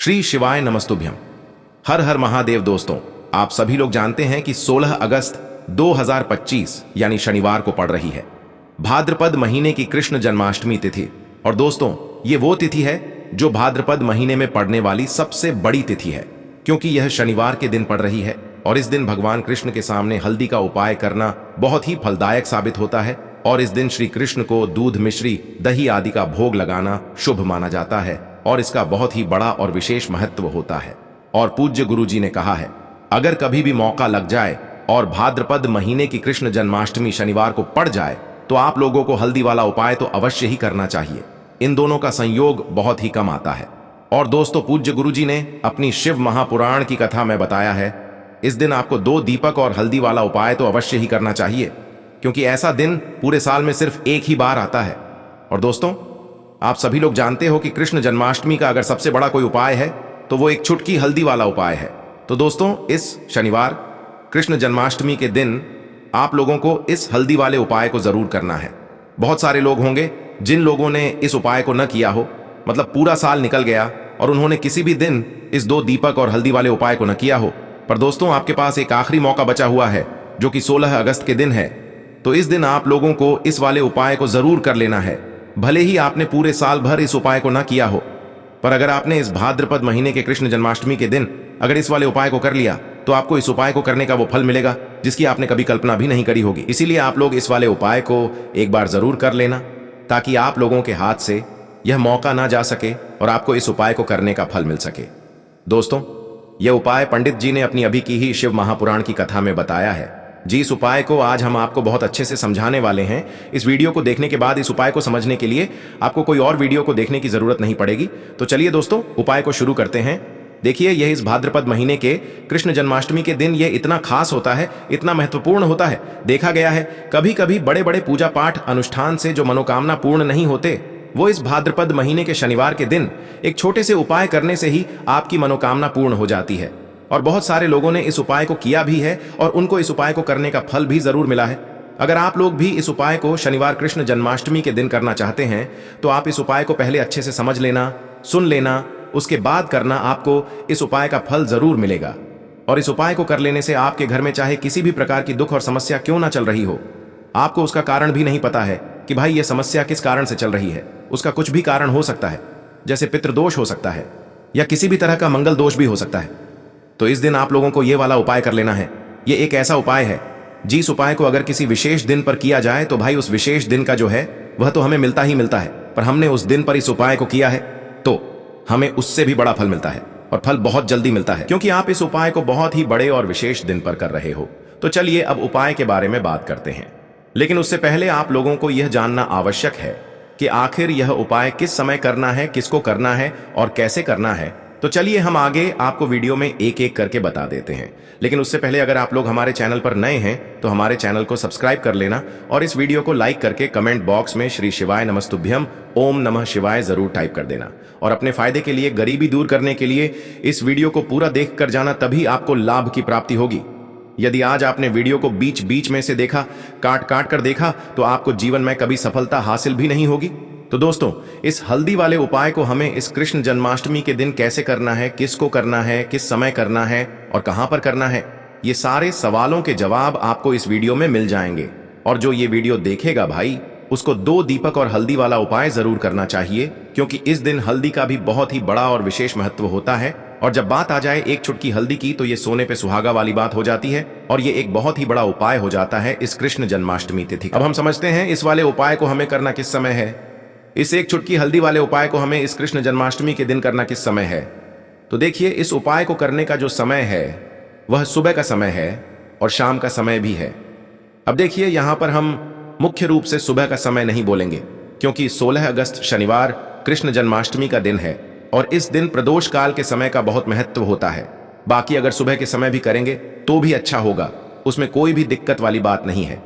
श्री शिवाय नमस्तुभ्यम। हर हर महादेव। दोस्तों, आप सभी लोग जानते हैं कि 16 अगस्त 2025 यानी शनिवार को पड़ रही है भाद्रपद महीने की कृष्ण जन्माष्टमी तिथि। और दोस्तों, ये वो तिथि है जो भाद्रपद महीने में पड़ने वाली सबसे बड़ी तिथि है, क्योंकि यह शनिवार के दिन पड़ रही है। और इस दिन भगवान कृष्ण के सामने हल्दी का उपाय करना बहुत ही फलदायक साबित होता है। और इस दिन श्री कृष्ण को दूध, मिश्री, दही आदि का भोग लगाना शुभ माना जाता है और इसका बहुत ही बड़ा और विशेष महत्व होता है। और पूज्य गुरु जी ने कहा है, अगर कभी भी मौका लग जाए और भाद्रपद महीने की कृष्ण जन्माष्टमी शनिवार को पड़ जाए तो आप लोगों को हल्दी वाला उपाय तो अवश्य ही करना चाहिए। इन दोनों का संयोग बहुत ही कम आता है। और दोस्तों, पूज्य गुरु जी ने अपनी शिव महापुराण की कथा में बताया है, इस दिन आपको 2 दीपक और हल्दी वाला उपाय तो अवश्य ही करना चाहिए, क्योंकि ऐसा दिन पूरे साल में सिर्फ एक ही बार आता है। और दोस्तों, आप सभी लोग जानते हो कि कृष्ण जन्माष्टमी का अगर सबसे बड़ा कोई उपाय है तो वो एक चुटकी हल्दी वाला उपाय है। तो दोस्तों, इस शनिवार कृष्ण जन्माष्टमी के दिन आप लोगों को इस हल्दी वाले उपाय को जरूर करना है। बहुत सारे लोग होंगे जिन लोगों ने इस उपाय को न किया हो, मतलब पूरा साल निकल गया और उन्होंने किसी भी दिन इस 2 दीपक और हल्दी वाले उपाय को न किया हो। पर दोस्तों, आपके पास एक आखिरी मौका बचा हुआ है जो कि 16 अगस्त के दिन है। तो इस दिन आप लोगों को इस वाले उपाय को जरूर कर लेना है, भले ही आपने पूरे साल भर इस उपाय को ना किया हो। पर अगर आपने इस भाद्रपद महीने के कृष्ण जन्माष्टमी के दिन अगर इस वाले उपाय को कर लिया तो आपको इस उपाय को करने का वो फल मिलेगा जिसकी आपने कभी कल्पना भी नहीं करी होगी। इसीलिए आप लोग इस वाले उपाय को एक बार जरूर कर लेना, ताकि आप लोगों के हाथ से यह मौका ना जा सके और आपको इस उपाय को करने का फल मिल सके। दोस्तों, यह उपाय पंडित जी ने अपनी अभी की ही शिव महापुराण की कथा में बताया है जी। इस उपाय को आज हम आपको बहुत अच्छे से समझाने वाले हैं। इस वीडियो को देखने के बाद इस उपाय को समझने के लिए आपको कोई और वीडियो को देखने की जरूरत नहीं पड़ेगी। तो चलिए दोस्तों, उपाय को शुरू करते हैं। देखिए, यह इस भाद्रपद महीने के कृष्ण जन्माष्टमी के दिन यह इतना खास होता है, इतना महत्वपूर्ण होता है। देखा गया है कभी कभी बड़े बड़े पूजा पाठ अनुष्ठान से जो मनोकामना पूर्ण नहीं होते, वो इस भाद्रपद महीने के शनिवार के दिन एक छोटे से उपाय करने से ही आपकी मनोकामना पूर्ण हो जाती है। और बहुत सारे लोगों ने इस उपाय को किया भी है और उनको इस उपाय को करने का फल भी जरूर मिला है। अगर आप लोग भी इस उपाय को शनिवार कृष्ण जन्माष्टमी के दिन करना चाहते हैं तो आप इस उपाय को पहले अच्छे से समझ लेना, सुन लेना, उसके बाद करना। आपको इस उपाय का फल जरूर मिलेगा। और इस उपाय को कर लेने से आपके घर में चाहे किसी भी प्रकार की दुख और समस्या क्यों ना चल रही हो, आपको उसका कारण भी नहीं पता है कि भाई ये समस्या किस कारण से चल रही है। उसका कुछ भी कारण हो सकता है, जैसे पितृदोष हो सकता है या किसी भी तरह का मंगल दोष भी हो सकता है। तो इस दिन आप लोगों को ये वाला उपाय कर लेना है। ये एक ऐसा उपाय है जिस उपाय को अगर किसी विशेष दिन पर किया जाए तो भाई उस विशेष दिन का जो है वह तो हमें मिलता ही मिलता है। पर हमने उस दिन पर इस उपाय को किया है तो हमें उससे भी बड़ा फल मिलता है, और फल बहुत जल्दी मिलता है, क्योंकि आप इस उपाय को बहुत ही बड़े और विशेष दिन पर कर रहे हो। तो चलिए अब उपाय के बारे में बात करते हैं। लेकिन उससे पहले आप लोगों को यह जानना आवश्यक है कि आखिर यह उपाय किस समय करना है, किसको करना है और कैसे करना है। तो चलिए हम आगे आपको वीडियो में एक एक करके बता देते हैं। लेकिन उससे पहले अगर आप लोग हमारे चैनल पर नए हैं तो हमारे चैनल को सब्सक्राइब कर लेना और इस वीडियो को लाइक करके कमेंट बॉक्स में श्री शिवाय नमस्तुभ्यम, ओम नमः शिवाय जरूर टाइप कर देना। और अपने फायदे के लिए, गरीबी दूर करने के लिए इस वीडियो को पूरा देख कर जाना, तभी आपको लाभ की प्राप्ति होगी। यदि आज आपने वीडियो को बीच बीच में से देखा, काट काट कर देखा, तो आपको जीवन में कभी सफलता हासिल भी नहीं होगी। तो दोस्तों, इस हल्दी वाले उपाय को हमें इस कृष्ण जन्माष्टमी के दिन कैसे करना है, किसको करना है, किस समय करना है और कहां पर करना है, ये सारे सवालों के जवाब आपको इस वीडियो में मिल जाएंगे। और जो ये वीडियो देखेगा भाई, उसको 2 दीपक और हल्दी वाला उपाय जरूर करना चाहिए, क्योंकि इस दिन हल्दी का भी बहुत ही बड़ा और विशेष महत्व होता है। और जब बात आ जाए एक चुटकी हल्दी की तो ये सोने पे सुहागा वाली बात हो जाती है और ये एक बहुत ही बड़ा उपाय हो जाता है इस कृष्ण जन्माष्टमी तिथि। अब हम समझते हैं इस वाले उपाय को हमें करना किस समय है। इस एक चुटकी हल्दी वाले उपाय को हमें इस कृष्ण जन्माष्टमी के दिन करना किस समय है। तो देखिए, इस उपाय को करने का जो समय है वह सुबह का समय है और शाम का समय भी है। अब देखिए, यहां पर हम मुख्य रूप से सुबह का समय नहीं बोलेंगे, क्योंकि 16 अगस्त शनिवार कृष्ण जन्माष्टमी का दिन है और इस दिन प्रदोष काल के समय का बहुत महत्व होता है। बाकी अगर सुबह के समय भी करेंगे तो भी अच्छा होगा, उसमें कोई भी दिक्कत वाली बात नहीं है।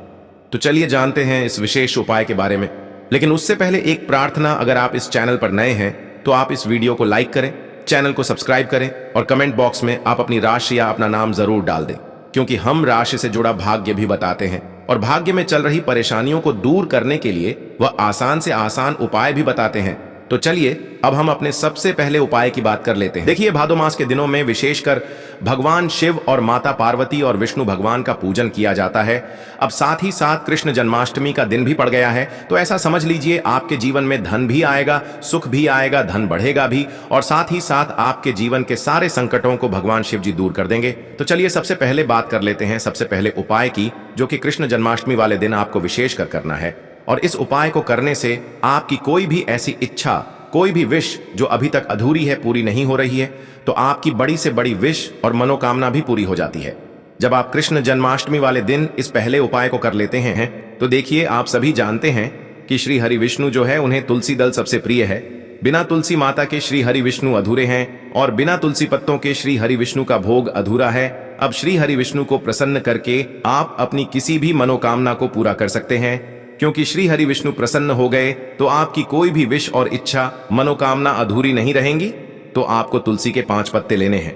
तो चलिए जानते हैं इस विशेष उपाय के बारे में। लेकिन उससे पहले एक प्रार्थना, अगर आप इस चैनल पर नए हैं तो आप इस वीडियो को लाइक करें, चैनल को सब्सक्राइब करें और कमेंट बॉक्स में आप अपनी राशि या अपना नाम जरूर डाल दें, क्योंकि हम राशि से जुड़ा भाग्य भी बताते हैं और भाग्य में चल रही परेशानियों को दूर करने के लिए वह आसान से आसान उपाय भी बताते हैं। तो चलिए अब हम अपने सबसे पहले उपाय की बात कर लेते हैं। देखिए, भादो मास के दिनों में विशेषकर भगवान शिव और माता पार्वती और विष्णु भगवान का पूजन किया जाता है। अब साथ ही साथ कृष्ण जन्माष्टमी का दिन भी पड़ गया है, तो ऐसा समझ लीजिए आपके जीवन में धन भी आएगा, सुख भी आएगा, धन बढ़ेगा भी, और साथ ही साथ आपके जीवन के सारे संकटों को भगवान शिव जी दूर कर देंगे। तो चलिए सबसे पहले बात कर लेते हैं सबसे पहले उपाय की, जो कि कृष्ण जन्माष्टमी वाले दिन आपको विशेष कर करना है। और इस उपाय को करने से आपकी कोई भी ऐसी इच्छा, कोई भी विश जो अभी तक अधूरी है, पूरी नहीं हो रही है, तो आपकी बड़ी से बड़ी विश और मनोकामना भी पूरी हो जाती है जब आप कृष्ण जन्माष्टमी वाले दिन इस पहले उपाय को कर लेते हैं। तो देखिए, आप सभी जानते हैं कि श्री हरि विष्णु जो है, उन्हें तुलसी दल सबसे प्रिय है। बिना तुलसी माता के श्री हरि विष्णु अधूरे हैं और बिना तुलसी पत्तों के श्री हरि विष्णु का भोग अधूरा है। अब श्री हरि विष्णु को प्रसन्न करके आप अपनी किसी भी मनोकामना को पूरा कर सकते हैं, क्योंकि श्री हरि विष्णु प्रसन्न हो गए तो आपकी कोई भी विश और इच्छा, मनोकामना अधूरी नहीं रहेंगी। तो आपको तुलसी के 5 पत्ते लेने हैं।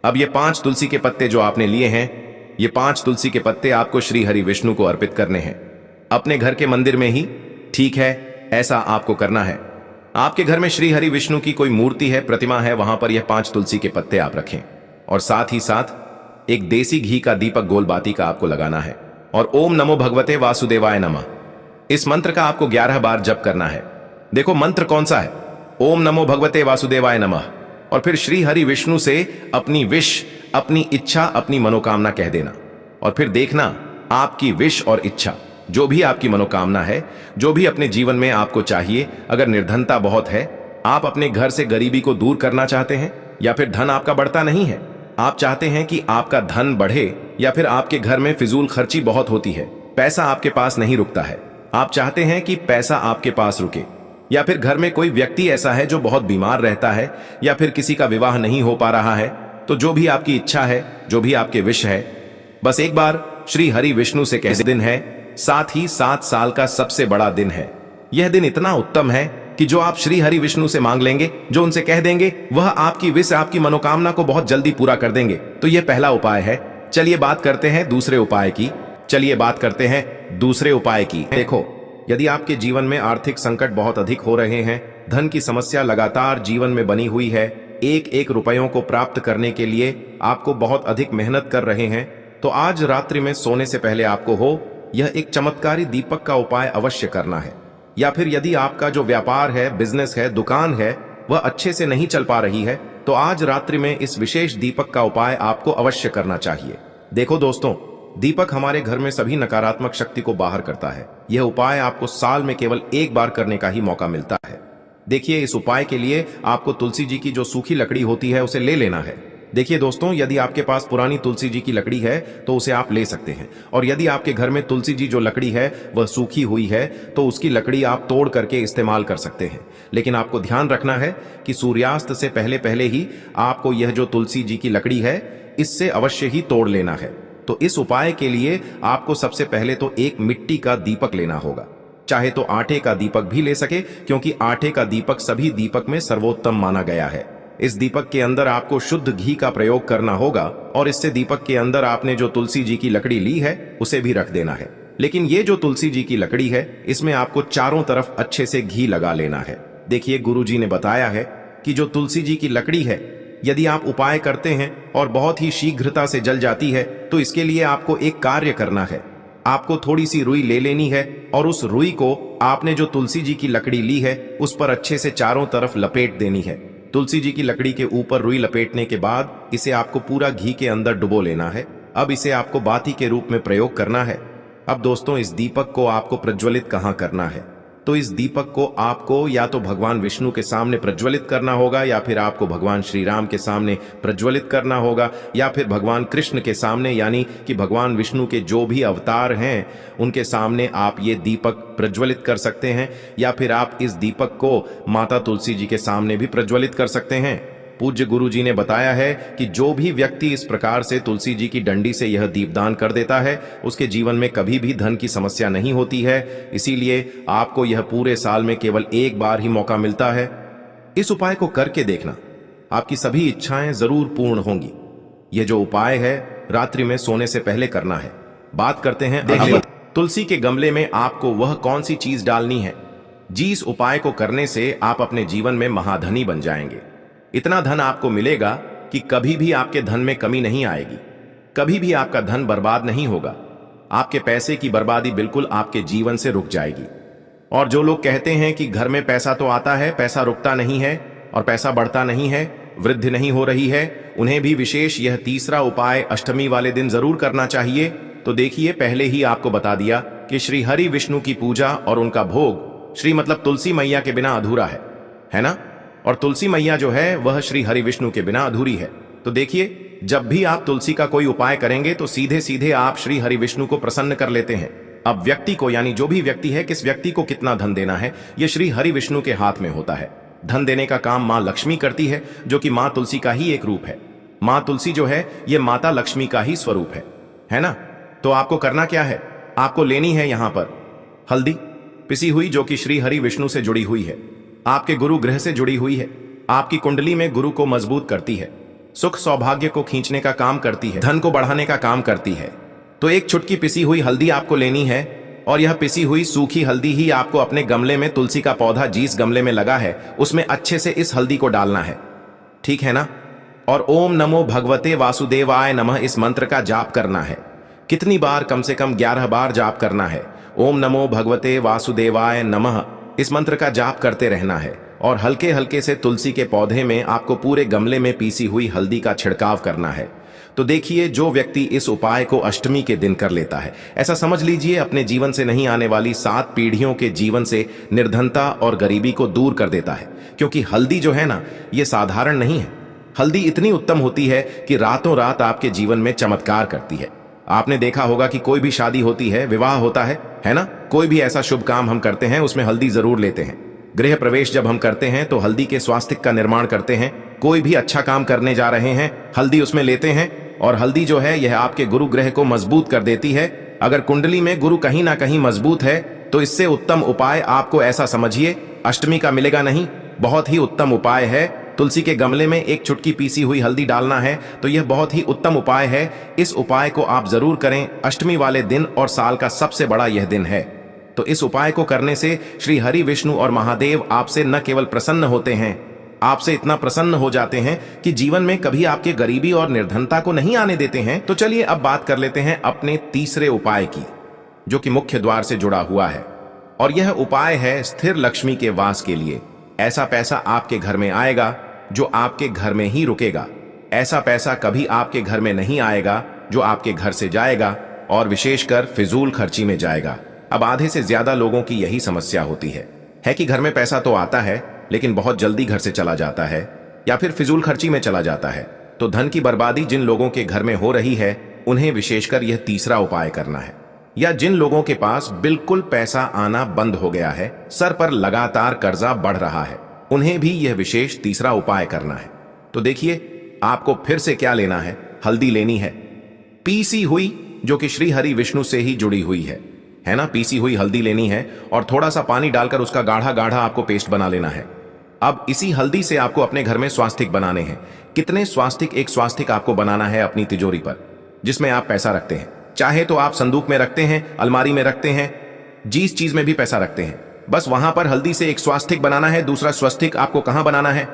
अब ये 5 तुलसी के पत्ते जो आपने लिए हैं, ये 5 तुलसी के पत्ते आपको श्री हरि विष्णु को अर्पित करने हैं, अपने घर के मंदिर में ही। ठीक है, ऐसा आपको करना है। आपके घर में श्री हरि विष्णु की कोई मूर्ति है, प्रतिमा है, वहां पर यह 5 तुलसी के पत्ते आप रखें, और साथ ही साथ एक देसी घी का दीपक गोलबाती का आपको लगाना है, और ओम नमो भगवते वासुदेवाय नमः, इस मंत्र का आपको 11 बार जप करना है। देखो मंत्र कौन सा है, ओम नमो भगवते वासुदेवाय नमः, और फिर श्री हरि विष्णु से अपनी विश, अपनी इच्छा, अपनी मनोकामना कह देना, और फिर देखना आपकी विश और इच्छा, जो भी आपकी मनोकामना है, जो भी अपने जीवन में आपको चाहिए। अगर निर्धनता बहुत है, आप अपने घर से गरीबी को दूर करना चाहते हैं, या फिर धन आपका बढ़ता नहीं है, आप चाहते हैं कि आपका धन बढ़े, या फिर आपके घर में फिजूल खर्ची बहुत होती है, पैसा आपके पास नहीं रुकता है, आप चाहते हैं कि पैसा आपके पास रुके, या फिर घर में कोई व्यक्ति ऐसा है जो बहुत बीमार रहता है, या फिर किसी का विवाह नहीं हो पा रहा है, तो जो भी आपकी इच्छा है, जो भी आपके विश है, बस एक बार श्री हरि विष्णु से कह। दिन है, साथ ही 7 साल का सबसे बड़ा दिन है। यह दिन इतना उत्तम है कि जो आप श्री हरि विष्णु से मांग लेंगे, जो उनसे कह देंगे, वह आपकी विश, आपकी मनोकामना को बहुत जल्दी पूरा कर देंगे। तो यह पहला उपाय है। चलिए बात करते हैं दूसरे उपाय की। देखो, यदि आपके जीवन में आर्थिक संकट बहुत अधिक हो रहे हैं, धन की समस्या लगातार जीवन में बनी हुई है, एक एक रुपयों को प्राप्त करने के लिए आपको बहुत अधिक मेहनत कर रहे हैं, तो आज रात्रि में सोने से पहले आपको हो यह एक चमत्कारी दीपक का उपाय अवश्य करना है। या फिर यदि आपका जो व्यापार है, बिजनेस है, दुकान है, वह अच्छे से नहीं चल पा रही है, तो आज रात्रि में इस विशेष दीपक का उपाय आपको अवश्य करना चाहिए। देखो दोस्तों, दीपक हमारे घर में सभी नकारात्मक शक्ति को बाहर करता है। यह उपाय आपको साल में केवल एक बार करने का ही मौका मिलता है। देखिए, इस उपाय के लिए आपको तुलसी जी की जो सूखी लकड़ी होती है, उसे ले लेना है। देखिए दोस्तों, यदि आपके पास पुरानी तुलसी जी की लकड़ी है तो उसे आप ले सकते हैं, और यदि आपके घर में तुलसी जी जो लकड़ी है वह सूखी हुई है, तो उसकी लकड़ी आप तोड़ करके इस्तेमाल कर सकते हैं। लेकिन आपको ध्यान रखना है कि सूर्यास्त से पहले पहले ही आपको यह जो तुलसी जी की लकड़ी है, इससे अवश्य ही तोड़ लेना है। तो इस उपाय के लिए आपको सबसे पहले तो एक मिट्टी का दीपक लेना होगा, चाहे तो आटे का दीपक भी ले सके, क्योंकि आटे का दीपक सभी दीपक में सर्वोत्तम माना गया है। इस दीपक के अंदर आपको शुद्ध घी का प्रयोग करना होगा, और इससे दीपक के अंदर आपने जो तुलसी जी की लकड़ी ली है उसे भी रख देना है। लेकिन ये जो तुलसी जी की लकड़ी है, इसमें आपको चारों तरफ अच्छे से घी लगा लेना है। देखिए, गुरु जी ने बताया है कि जो तुलसी जी की लकड़ी है, यदि आप उपाय करते हैं और बहुत ही शीघ्रता से जल जाती है, तो इसके लिए आपको एक कार्य करना है। आपको थोड़ी सी रुई ले लेनी है, और उस रुई को आपने जो तुलसी जी की लकड़ी ली है उस पर अच्छे से चारों तरफ लपेट देनी है। तुलसी जी की लकड़ी के ऊपर रुई लपेटने के बाद इसे आपको पूरा घी के अंदर डुबो लेना है। अब इसे आपको बाती के रूप में प्रयोग करना है। अब दोस्तों, इस दीपक को आपको प्रज्वलित कहाँ करना है? तो इस दीपक को आपको या तो भगवान विष्णु के सामने प्रज्वलित करना होगा, या फिर आपको भगवान श्री राम के सामने प्रज्वलित करना होगा, या फिर भगवान कृष्ण के सामने, यानी कि भगवान विष्णु के जो भी अवतार हैं उनके सामने आप ये दीपक प्रज्वलित कर सकते हैं। या फिर आप इस दीपक को माता तुलसी जी के सामने भी प्रज्वलित कर सकते हैं। पूज्य गुरु जी ने बताया है कि जो भी व्यक्ति इस प्रकार से तुलसी जी की डंडी से यह दीपदान कर देता है, उसके जीवन में कभी भी धन की समस्या नहीं होती है। इसीलिए आपको यह पूरे साल में केवल एक बार ही मौका मिलता है। इस उपाय को करके देखना, आपकी सभी इच्छाएं जरूर पूर्ण होंगी। यह जो उपाय है रात्रि में सोने से पहले करना है। बात करते हैं तुलसी के गमले में आपको वह कौन सी चीज डालनी है जी, इस उपाय को करने से आप अपने जीवन में महाधनी बन जाएंगे। इतना धन आपको मिलेगा कि कभी भी आपके धन में कमी नहीं आएगी, कभी भी आपका धन बर्बाद नहीं होगा। आपके पैसे की बर्बादी बिल्कुल आपके जीवन से रुक जाएगी। और जो लोग कहते हैं कि घर में पैसा तो आता है, पैसा रुकता नहीं है और पैसा बढ़ता नहीं है, वृद्धि नहीं हो रही है, उन्हें भी विशेष यह तीसरा उपाय अष्टमी वाले दिन जरूर करना चाहिए। तो देखिए, पहले ही आपको बता दिया कि श्री हरि विष्णु की पूजा और उनका भोग श्री मतलब तुलसी मैया के बिना अधूरा है ना? और तुलसी मैया जो है वह श्री हरि विष्णु के बिना अधूरी है। तो देखिए, जब भी आप तुलसी का कोई उपाय करेंगे तो सीधे सीधे आप श्री हरि विष्णु को प्रसन्न कर लेते हैं। अब व्यक्ति को, यानी जो भी व्यक्ति है, किस व्यक्ति को कितना धन देना है, यह श्री हरि विष्णु के हाथ में होता है। धन देने का काम मां लक्ष्मी करती है, जो कि मां तुलसी का ही एक रूप है। मां तुलसी जो है यह माता लक्ष्मी का ही स्वरूप है ना? तो आपको करना क्या है, आपको लेनी है यहां पर हल्दी पिसी हुई, जो कि श्री हरि विष्णु से जुड़ी हुई है, आपके गुरु ग्रह से जुड़ी हुई है, आपकी कुंडली में गुरु को मजबूत करती है, सुख सौभाग्य को खींचने का काम करती है, धन को बढ़ाने का काम करती है। तो एक चुटकी पिसी हुई हल्दी आपको लेनी है और यह पिसी हुई सूखी हल्दी ही आपको अपने गमले में, तुलसी का पौधा जिस गमले में लगा है उसमें अच्छे से इस हल्दी को डालना है, ठीक है ना? और ओम नमो भगवते वासुदेवाय नमः इस मंत्र का जाप करना है। कितनी बार? कम से कम 11 बार जाप करना है। ओम नमो भगवते वासुदेवाय नमः इस मंत्र का जाप करते रहना है और हल्के हल्के से तुलसी के पौधे में आपको पूरे गमले में पीसी हुई हल्दी का छिड़काव करना है। तो देखिए, जो व्यक्ति इस उपाय को अष्टमी के दिन कर लेता है, ऐसा समझ लीजिए अपने जीवन से नहीं आने वाली 7 पीढ़ियों के जीवन से निर्धनता और गरीबी को दूर कर देता है। क्योंकि हल्दी जो है ना, ये साधारण नहीं है। हल्दी इतनी उत्तम होती है कि रातों रात आपके जीवन में चमत्कार करती है। आपने देखा होगा कि कोई भी शादी होती है, विवाह होता है ना? कोई भी ऐसा शुभ काम हम करते हैं उसमें हल्दी जरूर लेते हैं। गृह प्रवेश जब हम करते हैं तो हल्दी के स्वास्तिक का निर्माण करते हैं। कोई भी अच्छा काम करने जा रहे हैं, हल्दी उसमें लेते हैं। और हल्दी जो है यह आपके गुरु ग्रह को मजबूत कर देती है। अगर कुंडली में गुरु कहीं ना कहीं मजबूत है तो इससे उत्तम उपाय आपको, ऐसा समझिए, अष्टमी का मिलेगा नहीं। बहुत ही उत्तम उपाय है। तुलसी के गमले में एक चुटकी पीसी हुई हल्दी डालना है, तो यह बहुत ही उत्तम उपाय है। इस उपाय को आप जरूर करें अष्टमी वाले दिन, और साल का सबसे बड़ा यह दिन है। तो इस उपाय को करने से श्री हरि विष्णु और महादेव आपसे न केवल प्रसन्न होते हैं, आपसे इतना प्रसन्न हो जाते हैं कि जीवन में कभी आपके गरीबी और निर्धनता को नहीं आने देते हैं। तो चलिए अब बात कर लेते हैं अपने तीसरे उपाय की, जो कि मुख्य द्वार से जुड़ा हुआ है। और यह उपाय है स्थिर लक्ष्मी के वास के लिए। ऐसा पैसा आपके घर में आएगा जो आपके घर में ही रुकेगा। ऐसा पैसा कभी आपके घर में नहीं आएगा जो आपके घर से जाएगा, और विशेषकर फिजूल खर्ची में जाएगा। अब आधे से ज्यादा लोगों की यही समस्या होती है कि घर में पैसा तो आता है लेकिन बहुत जल्दी घर से चला जाता है या फिर फिजूल खर्ची में चला जाता है। तो धन की बर्बादी जिन लोगों के घर में हो रही है उन्हें विशेषकर यह तीसरा उपाय करना है। या जिन लोगों के पास बिल्कुल पैसा आना बंद हो गया है, सर पर लगातार कर्जा बढ़ रहा है, उन्हें भी यह विशेष तीसरा उपाय करना है। तो देखिए, आपको फिर से क्या लेना है, हल्दी लेनी है पीसी हुई, जो कि श्री हरि विष्णु से ही जुड़ी हुई है ना? पीसी हुई हल्दी लेनी है और थोड़ा सा पानी डालकर उसका गाढ़ा गाढ़ा आपको पेस्ट बना लेना है। अब इसी हल्दी से आपको अपने घर में स्वास्तिक बनाने हैं। कितने स्वास्तिक? एक स्वास्तिक आपको बनाना है अपनी तिजोरी पर, जिसमें आप पैसा रखते हैं। चाहे तो आप संदूक में रखते हैं, अलमारी में रखते हैं, जिस चीज में भी पैसा रखते हैं, बस वहां पर हल्दी से एक स्वास्तिक बनाना है। दूसरा स्वास्तिक आपको कहां बनाना है?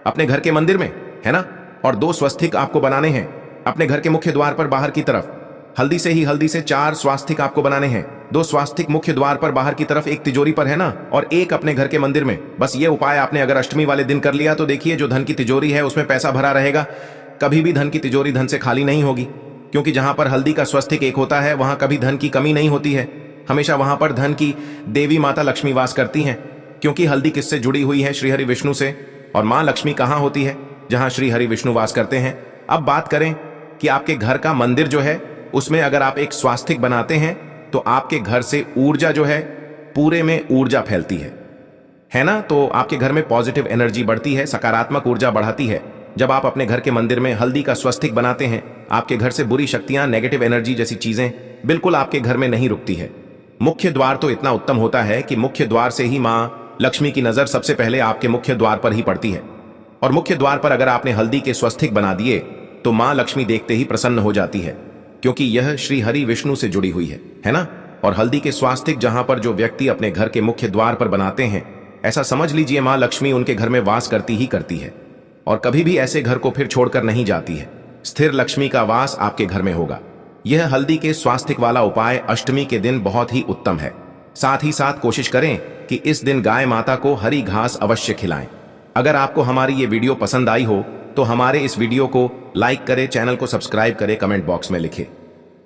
अपने घर के मंदिर में, है ना? और 2 स्वास्तिक आपको बनाने हैं अपने घर के मुख्य द्वार पर बाहर की तरफ। हल्दी से 4 स्वास्तिक आपको बनाने हैं। 2 स्वास्तिक मुख्य द्वार पर बाहर की तरफ, एक तिजोरी पर, है ना? और एक अपने घर के मंदिर में। बस ये उपाय आपने अगर अष्टमी वाले दिन कर लिया तो देखिए, जो धन की तिजोरी है उसमें पैसा भरा रहेगा। कभी भी धन की तिजोरी धन से खाली नहीं होगी, क्योंकि जहां पर हल्दी का स्वास्तिक एक होता है वहां कभी धन की कमी नहीं होती है। हमेशा वहां पर धन की देवी माता लक्ष्मी वास करती हैं, क्योंकि हल्दी किससे जुड़ी हुई है? श्री हरि विष्णु से। और मां लक्ष्मी कहां होती है? जहां श्री हरि विष्णु वास करते हैं। अब बात करें कि आपके घर का मंदिर जो है उसमें अगर आप एक स्वास्तिक बनाते हैं तो आपके घर से ऊर्जा जो है, पूरे में ऊर्जा फैलती है ना? तो आपके घर में पॉजिटिव एनर्जी बढ़ती है, सकारात्मक ऊर्जा बढ़ाती है। जब आप अपने घर के मंदिर में हल्दी का स्वास्तिक बनाते हैं, आपके घर से बुरी शक्तियां, नेगेटिव एनर्जी जैसी चीजें बिल्कुल आपके घर में नहीं रुकती है। मुख्य द्वार तो इतना उत्तम होता है कि मुख्य द्वार से ही मां लक्ष्मी की नजर सबसे पहले आपके मुख्य द्वार पर ही पड़ती है। और मुख्य द्वार पर अगर आपने हल्दी के स्वास्तिक बना दिए तो मां लक्ष्मी देखते ही प्रसन्न हो जाती है, क्योंकि यह श्री हरि विष्णु से जुड़ी हुई है ना? और हल्दी के स्वास्तिक जहां पर जो व्यक्ति अपने घर के मुख्य द्वार पर बनाते हैं, ऐसा समझ लीजिए मां लक्ष्मी उनके घर में वास करती ही करती है और कभी भी ऐसे घर को फिर छोड़कर नहीं जाती है। स्थिर लक्ष्मी का वास आपके घर में होगा। यह हल्दी के स्वास्तिक वाला उपाय अष्टमी के दिन बहुत ही उत्तम है। साथ ही साथ कोशिश करें कि इस दिन गाय माता को हरी घास अवश्य खिलाएं। अगर आपको हमारी ये वीडियो पसंद आई हो तो हमारे इस वीडियो को लाइक करें, चैनल को सब्सक्राइब करें, कमेंट बॉक्स में लिखें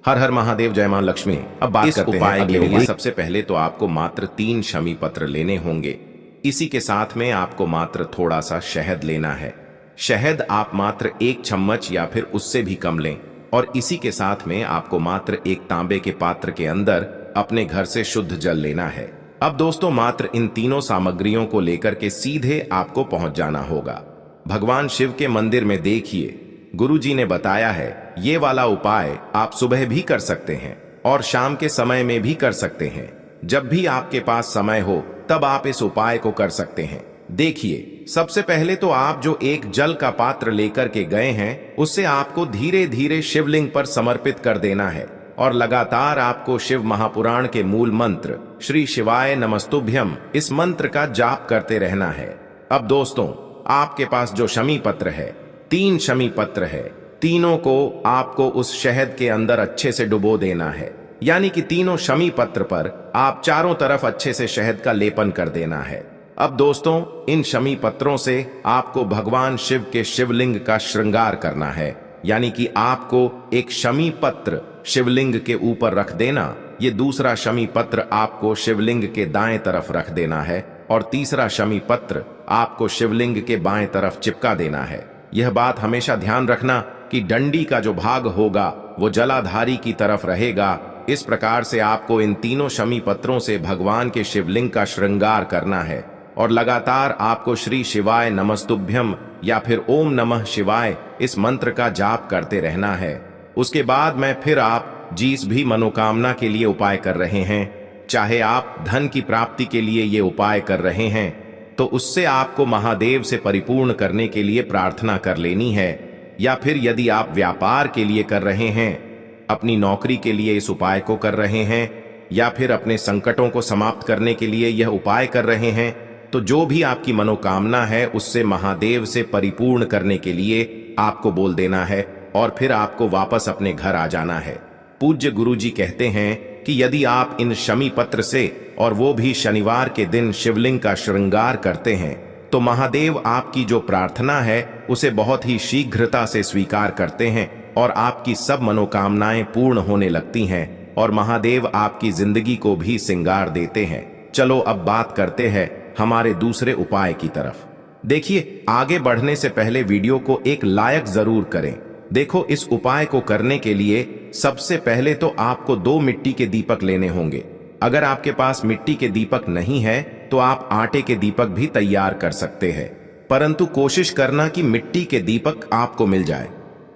हर हर महादेव, जय मां लक्ष्मी। अब बात करते हैं अगले उपाय। सबसे पहले तो आपको मात्र 3 शमी पत्र लेने होंगे। इसी के साथ में आपको मात्र थोड़ा सा शहद लेना है। शहद आप मात्र 1 चम्मच या फिर उससे भी कम लें और इसी के साथ में आपको मात्र एक तांबे के पात्र के अंदर अपने घर से शुद्ध जल लेना है। अब दोस्तों मात्र इन तीनों सामग्रियों को लेकर के सीधे आपको पहुंच जाना होगा भगवान शिव के मंदिर में। देखिए गुरुजी ने बताया है ये वाला उपाय आप सुबह भी कर सकते हैं और शाम के समय में भी कर सकते हैं। जब भी आपके पास समय हो तब आप इस उपाय को कर सकते हैं। देखिए सबसे पहले तो आप जो एक जल का पात्र लेकर के गए हैं उससे आपको धीरे धीरे शिवलिंग पर समर्पित कर देना है और लगातार आपको शिव महापुराण के मूल मंत्र श्री शिवाय नमस्तुभ्यम इस मंत्र का जाप करते रहना है। अब दोस्तों आपके पास जो शमी पत्र है, 3 शमी पत्र है, तीनों को आपको उस शहद के अंदर अच्छे से डुबो देना है। यानी कि तीनों शमी पत्र पर आप चारों तरफ अच्छे से शहद का लेपन कर देना है। अब दोस्तों इन शमी पत्रों से आपको भगवान शिव के शिवलिंग का श्रृंगार करना है। यानी कि आपको एक शमी पत्र शिवलिंग के ऊपर रख देना, ये दूसरा शमी पत्र आपको शिवलिंग के दाएं तरफ रख देना है और तीसरा शमी पत्र आपको शिवलिंग के बाएं तरफ चिपका देना है। यह बात हमेशा ध्यान रखना कि डंडी का जो भाग होगा वो जलाधारी की तरफ रहेगा। इस प्रकार से आपको इन तीनों शमी पत्रों से भगवान के शिवलिंग का श्रृंगार करना है और लगातार आपको श्री शिवाय नमस्तुभ्यम या फिर ओम नमः शिवाय इस मंत्र का जाप करते रहना है। उसके बाद में फिर आप जिस भी मनोकामना के लिए उपाय कर रहे हैं, चाहे आप धन की प्राप्ति के लिए ये उपाय कर रहे हैं तो उससे आपको महादेव से परिपूर्ण करने के लिए प्रार्थना कर लेनी है। या फिर यदि आप व्यापार के लिए कर रहे हैं, अपनी नौकरी के लिए इस उपाय को कर रहे हैं या फिर अपने संकटों को समाप्त करने के लिए यह उपाय कर रहे हैं, तो जो भी आपकी मनोकामना है उससे महादेव से परिपूर्ण करने के लिए आपको बोल देना है और फिर आपको वापस अपने घर आ जाना है। पूज्य गुरुजी कहते हैं कि यदि आप इन शमी पत्र से और वो भी शनिवार के दिन शिवलिंग का श्रृंगार करते हैं तो महादेव आपकी जो प्रार्थना है उसे बहुत ही शीघ्रता से स्वीकार करते हैं और आपकी सब मनोकामनाएं पूर्ण होने लगती हैं और महादेव आपकी जिंदगी को भी सिंगार देते हैं। चलो अब बात करते हैं हमारे दूसरे उपाय की तरफ। देखिए आगे बढ़ने से पहले वीडियो को एक लाइक जरूर करें। देखो इस उपाय को करने के लिए सबसे पहले तो आपको 2 मिट्टी के दीपक लेने होंगे। अगर आपके पास मिट्टी के दीपक नहीं है तो आप आटे के दीपक भी तैयार कर सकते हैं, परंतु कोशिश करना कि मिट्टी के दीपक आपको मिल जाए।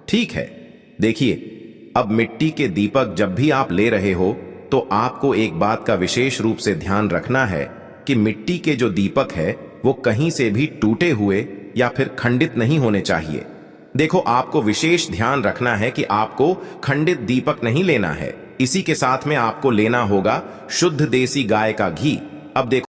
ठीक है, देखिए अब मिट्टी के दीपक जब भी आप ले रहे हो तो आपको एक बात का विशेष रूप से ध्यान रखना है कि मिट्टी के जो दीपक है वो कहीं से भी टूटे हुए या फिर खंडित नहीं होने चाहिए। देखो आपको विशेष ध्यान रखना है कि आपको खंडित दीपक नहीं लेना है। इसी के साथ में आपको लेना होगा शुद्ध देसी गाय का घी। अब देखो